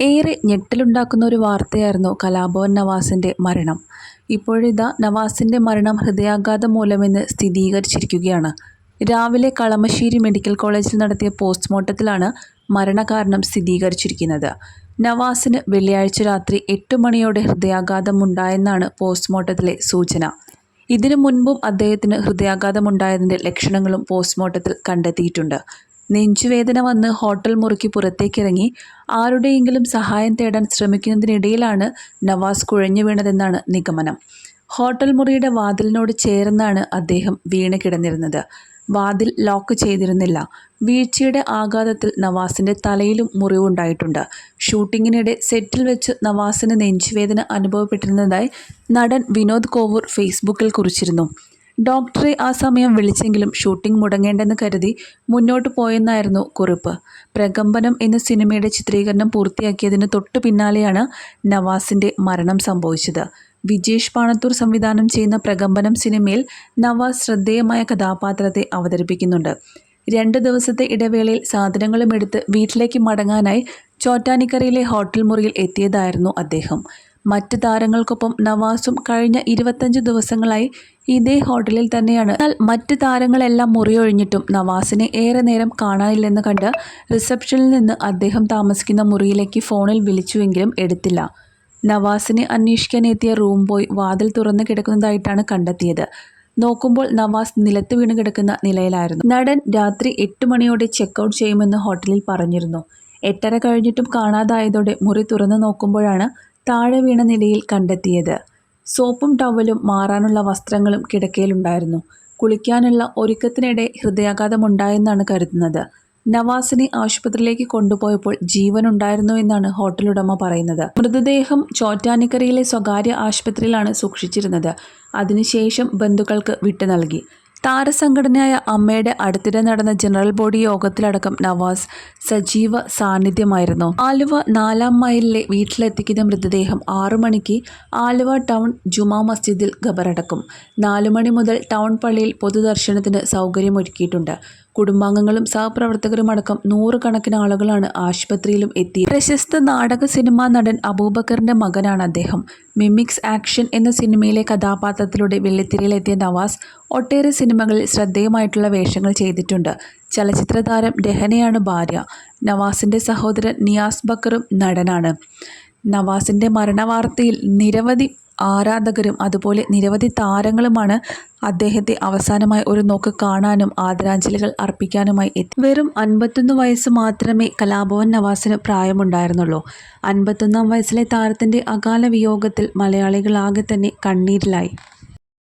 ഏറെ ഞെട്ടലുണ്ടാക്കുന്ന ഒരു വാർത്തയായിരുന്നു കലാഭവൻ നവാസിൻ്റെ മരണം. ഇപ്പോഴിതാ നവാസിൻ്റെ മരണം ഹൃദയാഘാതം മൂലമെന്ന് സ്ഥിരീകരിച്ചിരിക്കുകയാണ്. രാവിലെ കളമശ്ശേരി മെഡിക്കൽ കോളേജിൽ നടത്തിയ പോസ്റ്റ്മോർട്ടത്തിലാണ് മരണകാരണം സ്ഥിരീകരിച്ചിരിക്കുന്നത്. നവാസിന് വെള്ളിയാഴ്ച രാത്രി 8 മണിയോടെ ഹൃദയാഘാതമുണ്ടായെന്നാണ് പോസ്റ്റ്മോർട്ടത്തിലെ സൂചന. ഇതിനു മുൻപും അദ്ദേഹത്തിന് ഹൃദയാഘാതമുണ്ടായതിൻ്റെ ലക്ഷണങ്ങളും പോസ്റ്റ്മോർട്ടത്തിൽ കണ്ടെത്തിയിട്ടുണ്ട്. നെഞ്ചുവേദന വന്ന് ഹോട്ടൽ മുറിക്ക് പുറത്തേക്കിറങ്ങി ആരുടെയെങ്കിലും സഹായം തേടാൻ ശ്രമിക്കുന്നതിനിടയിലാണ് നവാസ് കുഴഞ്ഞു വീണതെന്നാണ് നിഗമനം. ഹോട്ടൽ മുറിയുടെ വാതിലിനോട് ചേർന്നാണ് അദ്ദേഹം വീണ് കിടന്നിരുന്നത്. വാതിൽ ലോക്ക് ചെയ്തിരുന്നില്ല. വീഴ്ചയുടെ ആഘാതത്തിൽ നവാസിൻ്റെ തലയിലും മുറിവുണ്ടായിട്ടുണ്ട്. ഷൂട്ടിങ്ങിനിടെ സെറ്റിൽ വെച്ച് നവാസിന് നെഞ്ചുവേദന അനുഭവപ്പെട്ടിരുന്നതായി നടൻ വിനോദ് കോവൂർ ഫേസ്ബുക്കിൽ കുറിച്ചിരുന്നു. ഡോക്ടറെ ആ സമയം വിളിച്ചെങ്കിലും ഷൂട്ടിംഗ് മുടങ്ങേണ്ടെന്ന് കരുതി മുന്നോട്ട് പോയെന്നായിരുന്നു കുറിപ്പ്. പ്രകമ്പനം എന്ന സിനിമയുടെ ചിത്രീകരണം പൂർത്തിയാക്കിയതിന് തൊട്ടു പിന്നാലെയാണ് നവാസിൻ്റെ മരണം സംഭവിച്ചത്. വിജേഷ് പാണത്തൂർ സംവിധാനം ചെയ്യുന്ന പ്രകമ്പനം സിനിമയിൽ നവാസ് ശ്രദ്ധേയമായ കഥാപാത്രത്തെ അവതരിപ്പിക്കുന്നുണ്ട്. 2 ദിവസത്തെ ഇടവേളയിൽ സാധനങ്ങളും എടുത്ത് വീട്ടിലേക്ക് മടങ്ങാനായി ചോറ്റാനിക്കരയിലെ ഹോട്ടൽ മുറിയിൽ എത്തിയതായിരുന്നു അദ്ദേഹം. മറ്റ് താരങ്ങൾക്കൊപ്പം നവാസും കഴിഞ്ഞ 25 ദിവസങ്ങളായി ഇതേ ഹോട്ടലിൽ തന്നെയാണ്. എന്നാൽ മറ്റ് താരങ്ങളെല്ലാം മുറിയൊഴിഞ്ഞിട്ടും നവാസിനെ ഏറെ നേരം കാണാനില്ലെന്ന് കണ്ട് റിസപ്ഷനിൽ നിന്ന് അദ്ദേഹം താമസിക്കുന്ന മുറിയിലേക്ക് ഫോണിൽ വിളിച്ചുവെങ്കിലും എടുത്തില്ല. നവാസിനെ അന്വേഷിക്കാൻ എത്തിയ റൂം ബോയ് വാതിൽ തുറന്നു കിടക്കുന്നതായിട്ടാണ് കണ്ടെത്തിയത്. നോക്കുമ്പോൾ നവാസ് നിലത്ത് വീണ് കിടക്കുന്ന നിലയിലായിരുന്നു. നടൻ രാത്രി 8 മണിയോടെ ചെക്കൗട്ട് ചെയ്യുമെന്ന് ഹോട്ടലിൽ പറഞ്ഞിരുന്നു. 8:30 കഴിഞ്ഞിട്ടും കാണാതായതോടെ മുറി തുറന്നു നോക്കുമ്പോഴാണ് താഴെ വീണ നിലയിൽ കണ്ടെത്തിയത്. സോപ്പും ടവലും മാറാനുള്ള വസ്ത്രങ്ങളും കിടക്കയിലുണ്ടായിരുന്നു. കുളിക്കാനുള്ള ഒരുക്കത്തിനിടെ ഹൃദയാഘാതമുണ്ടായെന്നാണ് കരുതുന്നത്. നവാസിനെ ആശുപത്രിയിലേക്ക് കൊണ്ടുപോയപ്പോൾ ജീവനുണ്ടായിരുന്നുവെന്നാണ് ഹോട്ടലുടമ പറയുന്നത്. മൃതദേഹം ചോറ്റാനിക്കരയിലെ സ്വകാര്യ ആശുപത്രിയിലാണ് സൂക്ഷിച്ചിരുന്നത്. അതിനുശേഷം ബന്ധുക്കൾക്ക് വിട്ടു നൽകി. താരസംഘടനയായ അമ്മയുടെ അടുത്തിടെ നടന്ന ജനറൽ ബോഡി യോഗത്തിലടക്കം നവാസ് സജീവ സാന്നിധ്യമായിരുന്നു. ആലുവ 4-ാം മൈലിലെ വീട്ടിലെത്തിക്കുന്ന മൃതദേഹം 6 മണിക്ക് ആലുവ ടൗൺ ജുമാ മസ്ജിദിൽ ഖബറടക്കും. 4 മണി മുതൽ ടൗൺ പള്ളിയിൽ പൊതുദർശനത്തിന് സൗകര്യമൊരുക്കിയിട്ടുണ്ട്. കുടുംബാംഗങ്ങളും സഹപ്രവർത്തകരുമടക്കം 100 കണക്കിന് ആളുകളാണ് ആശുപത്രിയിലും എത്തി. പ്രശസ്ത നാടക സിനിമാ നടൻ അബൂബക്കറിന്റെ മകനാണ് അദ്ദേഹം. മിമിക്സ് ആക്ഷൻ എന്ന സിനിമയിലെ കഥാപാത്രത്തിലൂടെ വെള്ളിത്തിരയിലെത്തിയ നവാസ് ഒട്ടേറെ സിനിമകളിൽ ശ്രദ്ധേയമായിട്ടുള്ള വേഷങ്ങൾ ചെയ്തിട്ടുണ്ട്. ചലച്ചിത്ര താരം രഹനയാണ് ഭാര്യ. നവാസിൻ്റെ സഹോദരൻ നിയാസ് ബക്കറും നടനാണ്. നവാസിൻ്റെ മരണവാർത്തയിൽ നിരവധി ആരാധകരും അതുപോലെ നിരവധി താരങ്ങളുമാണ് അദ്ദേഹത്തെ അവസാനമായി ഒരു നോക്ക് കാണാനും ആദരാഞ്ജലികൾ അർപ്പിക്കാനുമായി എത്തി. വെറും 51 വയസ്സ് മാത്രമേ കലാഭവൻ നവാസിന് പ്രായമുണ്ടായിരുന്നുള്ളൂ. 51-ാം വയസ്സിലെ താരത്തിൻ്റെ അകാല വിയോഗത്തിൽ മലയാളികളാകെ തന്നെ കണ്ണീരിലായി.